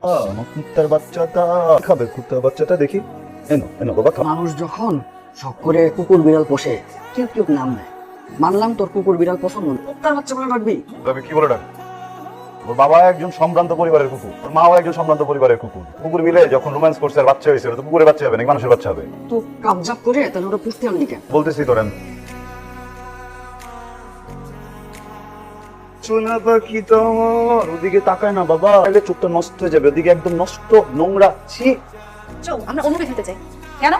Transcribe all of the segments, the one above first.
আমার কুত্তার বাচ্চাটা খাবে, কুত্তার বাচ্চাটা দেখি। এনো এনো বাবা খা। মানুষ যখন শখ করে কুকুর বিড়াল পোষে, কেউ কেউ নাম নেয়। মানলাম তোর কুকুর বিড়াল পছন্দ, কুত্তার বাচ্চা বলে রাখবি। তবে কি বলে ডাকবি? ওর বাবা একজন সম্ভ্রান্ত পরিবারের কুকুর, ওর মাও একজন সম্ভ্রান্ত পরিবারের কুকুর। কুকুর মিলে যখন রোম্যান্স করছে আর বাচ্চা হয়েছে, ওটা তো কুকুরের বাচ্চা হবে নাকি মানুষের বাচ্চা হবে? তো কাবজাব করে তাহলে ওটা পুষতে আনলি কেন? বলতেছি তোরেন সোনা পাখি তোমার ওদিকে তাকায় না বাবা, তাহলে চোখটা নষ্ট হয়ে যাবে। ওদিকে একদম নষ্ট, নোংরা। ছি। চল আমরা অন্যকে খেতে চাই। কেন?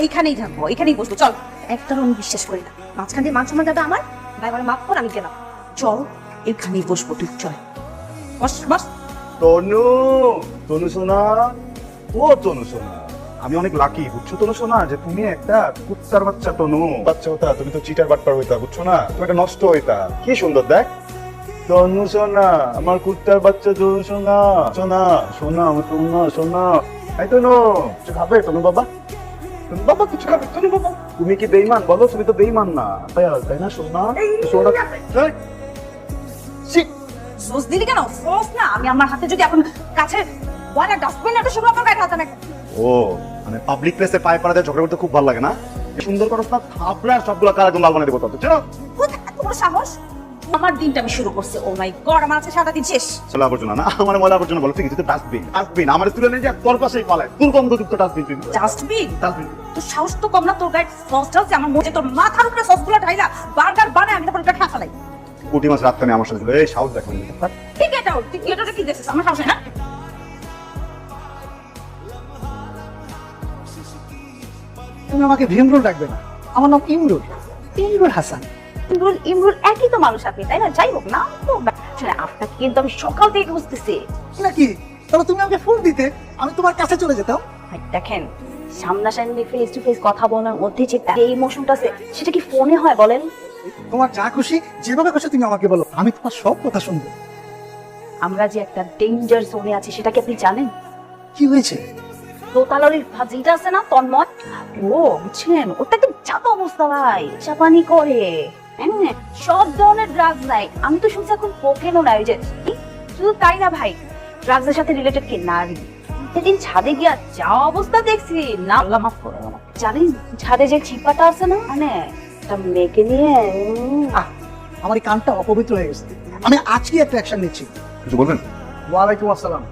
এইখানেই থাকবো, এখানেই বসবো। চল। একটারও আমি বিশ্বাস করি না। মাঝখান দিয়ে মান সম্মান যাবে আমার, ভাই বলে মাফ কর, আমি গেলাম। চল এখানেই বসবো, তুই চল। বস বস। তনু, তনু সোনা, ও তনু সোনা, আমি অনেক লাকি বুঝছো তনু সোনা যে তুমি একটা কুত্তার বাচ্চা। তনু বাচ্চা হতা, তুমি তো চিটার বাটপার হইতা বুঝছো না, তুমি একটা নষ্ট হইতা। কি সুন্দর দেখ। তনু সোনা, আমার কুত্তার বাচ্চা তনু সোনা। সোনা সোনা আমার তনু সোনা। এই তনু কিছু খাবে? তনু বাবা, তনু বাবা কিছু খাবে? তনু বাবা তুমি কি বেইমান বলো? তুমি তো বেইমান না, তাই না সোনা? সোনা সস দিলি কেন? সস না, আমি আমার হাতে যদি এখন কাছে ওয়ালা ডাস্টবিন একটা শুকনো তরকারি হাতে না। ও মানে পাবলিক প্লেসে পায়ে পাড়া দিয়ে ঝগড়া করতে খুব ভালো লাগে না? সুন্দর করো না, থাপড়া সবগুলো কার একদম লাল বানিয়ে দেবো। তো চলো। কোথায় এত বড় সাহস? আমার দিনটা আমি শুরু করছি। ও মাই গড, আমার আছে সারা দিন শেষ। ময়লা আবর্জনা না, আমার ময়লা আবর্জনা বলো ঠিক আছে, তো ডাস্টবিন। ডাস্টবিন আমার তুলে নিয়ে যা তোর পাশেই পালায়, দুর্গন্ধযুক্ত ডাস্টবিন। ডাস্টবিন? ডাস্টবিন তোর সাহস তো কম না, তোর গায়ে সস ঢালছে আমার মুখে, তোর মাথার উপরে সসগুলো ঢাইলা বার্গার বানায় আমি তারপর এটা খেয়ে ফেলাই। পুঁটি মাছ রাখতে নেই আমার সাথে, এই সাহস দেখো। ঠিক আছে, তুই এটা কি দেখছিস? আমার সাহস হয় না? তুমি আমাকে ভীমরুল ডাকবে না, আমার নাম ইমরুল, ইমরুল হাসান। ইমরুল ইমরুল একই তো মানুষ আপনি, তাই না? যাই হোক না তো শুনে, আপনাকে কিন্তু আমি সকাল থেকে খুঁজতেছি। নাকি তাহলে তুমি আমাকে ফোন দিতে, আমি তোমার কাছে চলে যেতাম। ভাই, দেখেন, সামনাসামনি ফেস টু ফেস কথা বলার মধ্যে যে এই ইমোশনটা আছে, সেটা কি ফোনে হয় বলেন? তোমার যা খুশি যেভাবে খুশি তুমি আমাকে বলো, আমি তোমার সব কথা শুনবো। আমরা যে একটা ডেঞ্জার জোনে আছি, সেটা কি আপনি জানেন? কি হয়েছে? দোতালারির ভাজিটা আছে না, তন্ময়, ও বুঝছেন, ওটা একদম চাপা অবস্থা ভাই, চাপানি করে। হ্যাঁ, সব ধরনের ড্রাগস নাই। আমি তো শুনছি এখন কোকেনও নাই। ওই যে শুধু তাই না ভাই, ড্রাগসের সাথে রিলেটেড কি নারী। সেদিন ছাদে গিয়া যা অবস্থা দেখছি না, আল্লাহ মাফ করে। জানেন ছাদে যে চিপাটা আছে না, মানে একটা মেয়েকে নিয়ে আমার এই কানটা অপবিত্র হয়ে গেছে, আমি আজকে একটা অ্যাকশন নিচ্ছি। কিছু বলবেন? ওয়ালাইকুম আসসালাম।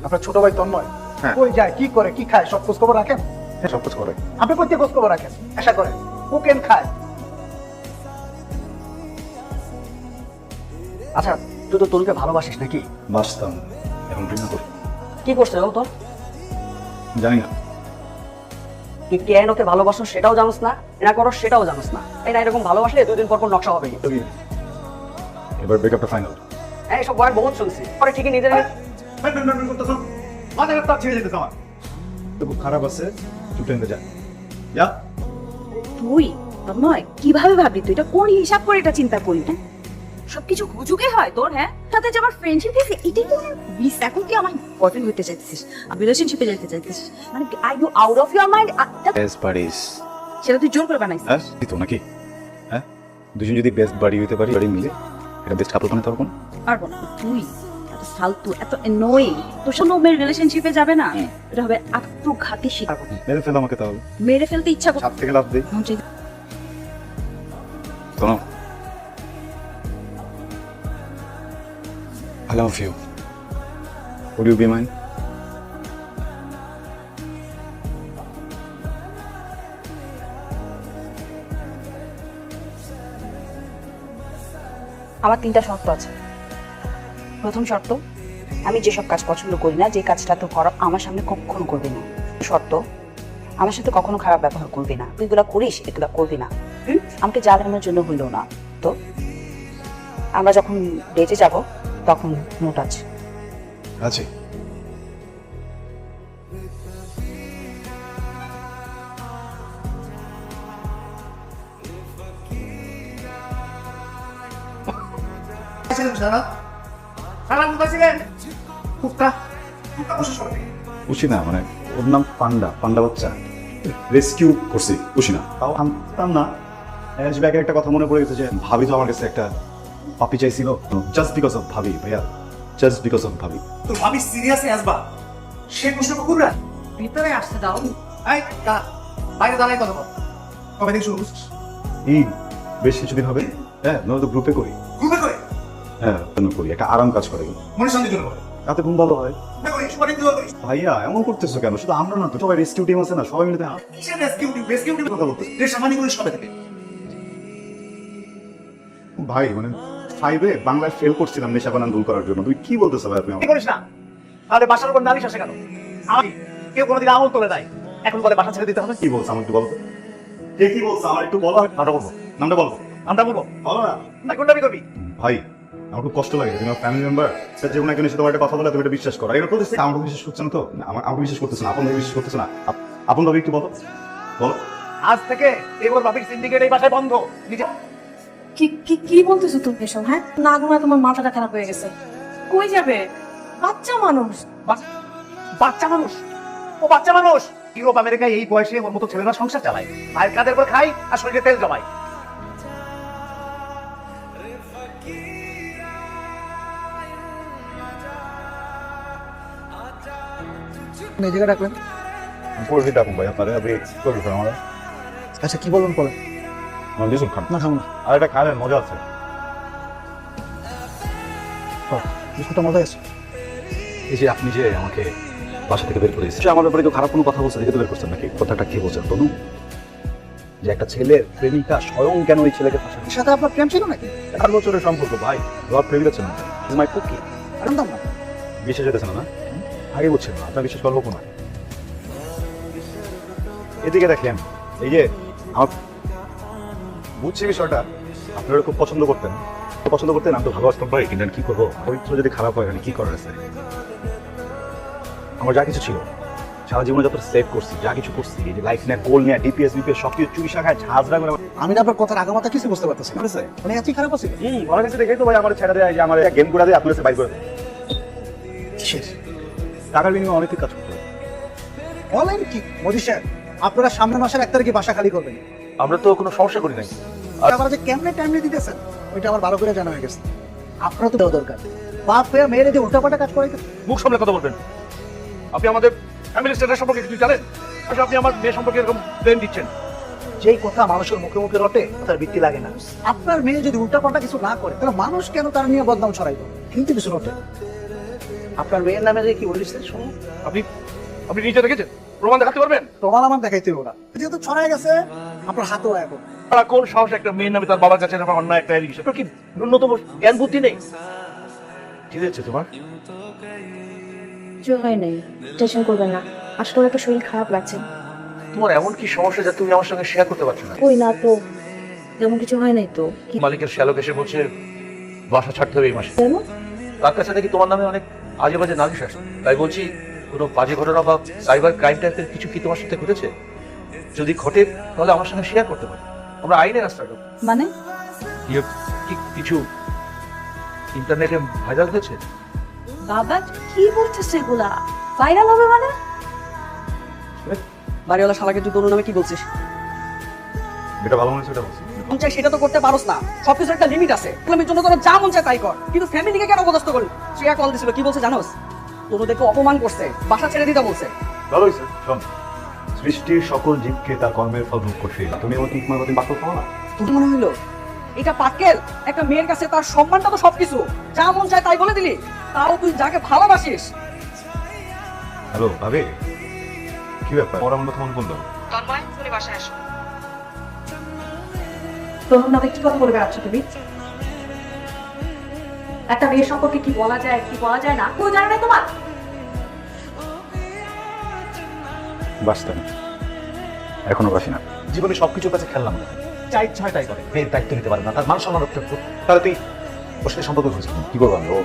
আপনার ছোট ভাই তন্ময় হ্যাঁ। কই যায়, কি করে, কি খায়, সব খোঁজ খবর রাখেন? হ্যাঁ, সব কিছু করে। আপনি কোথায় খোঁজ খবর রাখেন? আশা করেন কোকেন খায়। আচ্ছা, তুই তো তরুকে ভালোবাসিস নাকি? বাসতাম, এখন ঘৃণা করি। কি করছে ও তোর? জানি না। তুই কেন ওকে ভালোবাসো সেটাও জানোস না, এরা করো সেটাও জানোস না। এটা এরকম ভালোবাসলে 2 দিন পর পর নকশা হবে। তো কি? এবার ব্রেকআপটা ফাইনাল। হ্যাঁ, এসব বয়ান বহুত শুনছি, পরে ঠিকই নিজের খুব খারাপ আছে, চুপ টেনে যা। যা। তুই তন্ময় কিভাবে ভাবলি? তুই এটা কোন হিসাব করে এটা চিন্তা করি? হ্যাঁ, সবকিছু হুজুগে হয় তোর। হ্যাঁ, সাথে যে আমার ফ্রেন্ডশিপ আছে, এটাই তো মিস। এখন কি আমার বয়ফ্রেন্ড হতে চাইতেছিস, রিলেশনশিপে যেতে চাইতেছিস? মানে are you out of your mind? বেস্ট বাড়িস। সেটা তুই জোর করে বানাইছিস। হ্যাঁ তো নাকি? হ্যাঁ, দুজন যদি বেস্ট বাড়ি হইতে পারি, বাড়ি মিলে এটা বেস্ট কাপল বানাতে পারবো না? পারবো না। তুই এত ফালতু, এত অ্যানোয়িং, তোর সাথে মেয়ের রিলেশনশিপে যাবে না। এটা হবে আত্মঘাতী শিকার। মেরে ফেল আমাকে তাহলে। মেরে ফেলতে ইচ্ছা করছে। ছাদ থেকে লাফ দেই। শোনো, I love you. Would you be mine? আমার 3টা শর্ত আছে। প্রথম শর্ত, আমি যেসব কাজ পছন্দ করি না, যে কাজটা তো করা আমার সামনে কখনো করবি না। শর্ত, আমার সাথে কখনো খারাপ ব্যবহার করবি না। তুই এগুলা করিস, এগুলা করবি না। আমাকে জ্বালানোর জন্য হইলো না। তো আমরা যখন ডেটে যাব তখন নোট আছে। আছে। খুশি না, মানে ওর নাম পান্ডা, পান্ডা বাচ্চা রেস্কিউ করছি, খুশি না? তাও আনতাম না। একটা কথা মনে পড়ে গেছে যে ভাবি তো আমার কাছে একটা পাপি চাইছিল, জাস্ট বিকজ অফ ভাবি। ভাইয়া জাস্ট বিকজ অফ ভাবি। তোর ভাবি সিরিয়াসলি আসবা সে প্রশ্ন কুকুররা ভিতরে আসতে দাও। এই কা বাইরে দাঁড়াই কথা বল কবে থেকে শুরু করছিস এই বেশ কিছুদিন হবে। হ্যাঁ নয় তো গ্রুপে করি। ঘুমে করে হ্যাঁ কেন করি, একটা আরাম কাজ করে, মনে শান্তির জন্য বল রাতে ঘুম ভালো হয়। না করে কিছু পাঠিয়ে দিতে পারিস ভাইয়া এমন করতেছো কেন? শুধু আমরা না তো, সবাই রেস্কিউ টিম আছে না, সবাই মিলে কিসের রেস্কিউ কথা বলতে দেশ আমানি করিস কবে থেকে ভাই মানে 5-এ বাংলায় ফেল করছিলাম নেশা বানান দূর করার জন্য। তুই কি বলতেছো ভাই আপনি কি করিস না তাহলে বাসার উপর নালিশ আসে কেন আমি কেউ কোনোদিন আমল তোলে নাই এখন বলে বাসা ছেড়ে দিতে হবে কি বলছো আমার একটু বলো তো। কে কি বলছো আমার একটু বলো, আমি নামটা বলবো। নামটা বলবো, আমরা বলবো বলো না। না কোনটা করবি ভাই আমার খুব কষ্ট লাগে, তুমি আমার ফ্যামিলি মেম্বার, যে কোনো একজনের সাথে তোমার একটা কথা বলে তুমি এটা বিশ্বাস করো। এটা করতেছি আমাকে বিশ্বাস করছে না তো, আমাকে বিশ্বাস করতেছে না, আপন ভাবে বিশ্বাস করতেছে না। আপন ভাবে একটু বলো বলো। আজ থেকে এবার ভাবির সিন্ডিকেট এই বাসায় বন্ধ নিজে কি কি কি বলতেছো তুমি এসব? হ্যাঁ না ঘুমায় তোমার মাথাটা খারাপ হয়ে গেছে। কই যাবে? বাচ্চা মানুষ। বাচ্চা মানুষ ও বাচ্চা মানুষ ইউরোপ আমেরিকায় এই বয়সে ওর মতো ছেলেরা সংসার চালায় আর কাদের করে খায় আর শরীরে তেল জমায় নিজেকে ডাকলেন? পড়বি ডাকুন ভাই আপনারা, আপনি করবি আমার আচ্ছা কি বলবেন বলেন। আমার দিয়েছেন খান না খাবো না। আর এটা খাবেন, মজা আছে। বিস্কুটটা মজা আছে। এই যে আপনি যে আমাকে বাসা থেকে বের করে দিয়েছেন, আমার ব্যাপারে কেউ খারাপ কোনো কথা বলছে দেখে তো বের করছেন নাকি? কথাটা কি বলছেন তনু? যে একটা ছেলের প্রেমিকা স্বয়ং কেন ওই ছেলেকে ফাঁসাবে? সাথে আপনার প্রেম ছিল নাকি? 4 বছরের সম্পর্ক ভাই, রড ফেলে যাচ্ছে না। Is my cookie. জানতাম না। বিশ্বাস হতেছে না না? আগে বলছেন না, আপনার বিশ্বাস করবো না। এদিকে দেখেন, এই যে আমার বুঝছি বিষয়টা, আপনারা খুব পছন্দ করতেন, পছন্দ করতেন, আমি তো ভালোবাসতাম ভাই, কিন্তু আমি কি করবো? চরিত্র যদি খারাপ হয় আমি কি করার আছে? আমার যা কিছু ছিল সারা জীবনে যত সেভ করছি, যা কিছু করছি, এই যে লাইফ নিয়ে, গোল নিয়ে, ডিপিএস বিপিএস সব কিছু চুরি শাখায় ঝাঁঝরা করে। আমি না আপনার কথার আগামাতা কিছু বুঝতে পারতেছি না। বুঝেছে? মানে এতই খারাপ আছে? আমার কাছে দেখে তো ভাই আমার ছেড়ে দেয়, যে আমার গেম করে দেয়, আপনার কাছে বাইর করে দেয়। শেষ। টাকার বিনিময়ে অনেক কাজ করতে হয়। বলেন কি মোদি স্যার, আপনারা সামনের মাসের 1 তারিখে বাসা খালি করবেন। আমরা তো কোনো সমস্যা করি নাই। আর আপনারা যে কেমনে টাইমলি দিতেছেন ওইটা আমার ভালো করে জানা হয়ে গেছে। আপনারা তো দেওয়া দরকার। বাপ হয়ে মেয়েরে যে উল্টাপাল্টা কাজ করে মুখ সামলে কথা বলবেন আপনি আমাদের ফ্যামিলি স্ট্যাটাস সম্পর্কে কিছু জানেন আচ্ছা আপনি আমার মেয়ে সম্পর্কে এরকম ব্লেম দিচ্ছেন যেই কথা মানুষের মুখে মুখে রটে তার ভিত্তি লাগে না। আপনার মেয়ে যদি উল্টাপাল্টা কিছু না করে তাহলে মানুষ কেন তার নিয়ে বদনাম ছড়াইব? কিন্তু কিছু রটে। আপনার মেয়ের নামে যে কি বলিস শুনুন। আপনি আপনি নিজে দেখেছেন প্রমাণ দেখাতে পারবেন তোমার আমার দেখাইতে হবে না, যেহেতু ছড়াই গেছে আপনার হাতও এখন। তারা কোন সাহস একটা মেয়ের নামে তার বাবার কাছে এরকম অন্যায় একটা এলিগেশন কি ন্যূনতম জ্ঞান বুদ্ধি নেই ঠিক আছে তোমার কিছু হয় নাই, টেনশন করবেন না। আসলে একটা শরীর খারাপ লাগছে। তোমার এমন কি সমস্যা যা তুমি আমার সঙ্গে শেয়ার করতে পারছো না কই না তো, তেমন কিছু হয় নাই তো। কি মালিকের শ্যালক এসে বলছে বাসা ছাড়তে হবে এই মাসে জানো? তার কাছে নাকি তোমার নামে অনেক আজে বাজে নালিশ আসে তাই বলছি কোনো বাজে ঘটনা বা সাইবার ক্রাইম টাইপের কিছু কি তোমার সাথে ঘটেছে যদি ঘটে তাহলে আমার সঙ্গে শেয়ার করতে পারো আমরা আইনের রাস্তা দেবো মানে কিছু ইন্টারনেটে ভাইরাল হয়েছে বাবা কি বলতেছে এগুলা? ভাইরাল হবে মানে? বাড়িওয়ালা শালাকে তুই তোর নামে কি বলছিস? এটা ভালো মনে হচ্ছে, এটা বলছি। মন চাই সেটা তো করতে পারোস না, সবকিছু একটা লিমিট আছে। ইসলামের জন্য তোরা যা মন চায় তাই কর, কিন্তু ফ্যামিলিকে কেন অপদস্থ করলি? শ্রেয়া কল দিছিল, কি বলছে জানোস? তোদেরকে অপমান করছে, বাসা ছেড়ে দিতে বলছে। ভালো হয়েছে। শোন, সৃষ্টির সকল জীবকে তার কর্মের ফল ভোগ করতে হবে। তুমি আমার ঠিক মতো বাক্য খাও না। তোর মনে হইলো এটা পাক্কেল? একটা মেয়ের কাছে তার সম্মানটা তো সবকিছু, যা মন চায় তাই বলে দিলি, তাও তুই যাকে ভালোবাসিস। হ্যালো ভাবি, কি ব্যাপার? ওরা মনে ফোন করলো। তন্ময় তুমি বাসায় আসো। তোর নামে কি কথা বলে বেড়াচ্ছ তুমি? একটা মেয়ের সম্পর্কে কি বলা যায় কি বলা যায় না কেউ জানে না তোমার? বাসতাম, এখনো বাসি না। জীবনে সবকিছুর কাছে খেললাম না যা ইচ্ছা হয় তাই করে মেয়ের দায়িত্ব নিতে পারে না তার মান সম্মান রক্ষা করতে তাহলে তুই ওর সাথে সম্পর্ক করেছিস কি করবো আমি? ও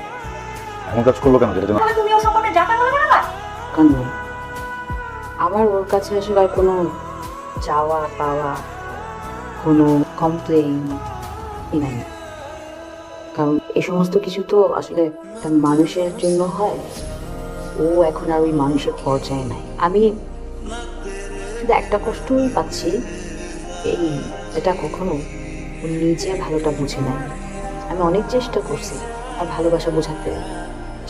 এমন কাজ করলো কেন যেটা জন্য? তাহলে তুমি ওর সম্পর্কে জানতে পারবে না? কারণ আমার ওর কাছে আসলে আর কোনো চাওয়া পাওয়া, কোনো কমপ্লেইন নাই। কারণ এই সমস্ত কিছু তো আসলে একটা মানুষের জন্য হয়। ও এখন আর ওই মানুষের পর্যায়ে নাই। আমি শুধু একটা কষ্টই পাচ্ছি, এই এটা কখনো ও নিজে ভালোটা বুঝে নাই। আমি অনেক চেষ্টা করছি আর ভালোবাসা বোঝাতে,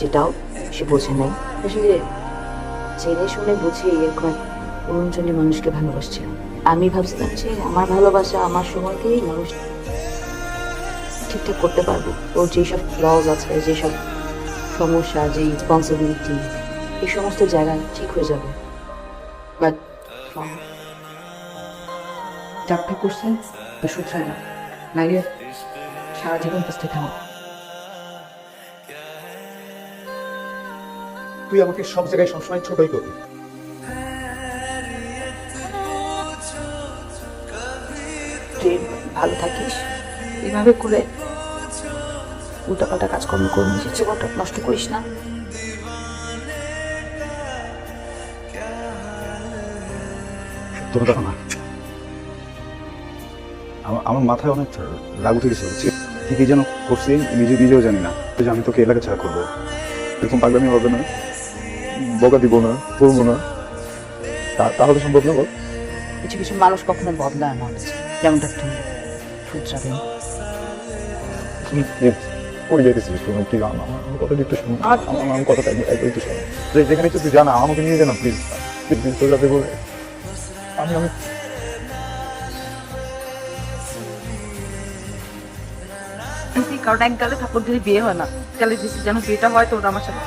যেটাও সে বোঝে নাই। আসলে জেনে শুনে বুঝে এরকম এক অরুণজনী মানুষকে ভালোবাসছে। আমি ভাবছিলাম যে আমার ভালোবাসা আমার সময়কেই মানুষ ঠিকঠাক করতে পারবো। ওর যেসব ফ্লজ আছে, যেসব সমস্যা, যে রেসপন্সিবিলিটি, এই সমস্ত জায়গা ঠিক হয়ে যাবে। বাট চাপটা করছে তা শুধরায় না, নাইলে সারা জীবন কাছে থামো। তুই আমাকে সব জায়গায় সবসময় ছোটই করবি। তুই ভালো থাকিস, এভাবে করে উল্টাপাল্টা কাজকর্ম করে নিজের জীবনটা নষ্ট করিস না। তোর কথা না, আমার মাথায় অনেক রাগ উঠে গেছে, বুঝছিস? কি কি যেন করছি নিজেও জানি না, যে আমি তোকে এলাকা ছাড়া করবো। এরকম পাগলামি হবে না, বকা দিব না, করবো না, তাহলে সম্ভব না বল? কিছু কিছু মানুষ কখনো বদলায় না, যেমনটা তুমি শুধরাবেন। ওই যেতেছিস তুমি, কি আমার কথা একটু শোনো, আমার কথাটা একটু শোনো। যেখানে তুই জানা আমাকে নিয়ে জানা, প্লিজ প্লিজ তোর যাতে বলে আমি কারণ এক গালে থাপ্পড় দিলে বিয়ে হয় না, গালে দিচ্ছি যেন বিয়েটা হয় তো ওটা আমার সাথে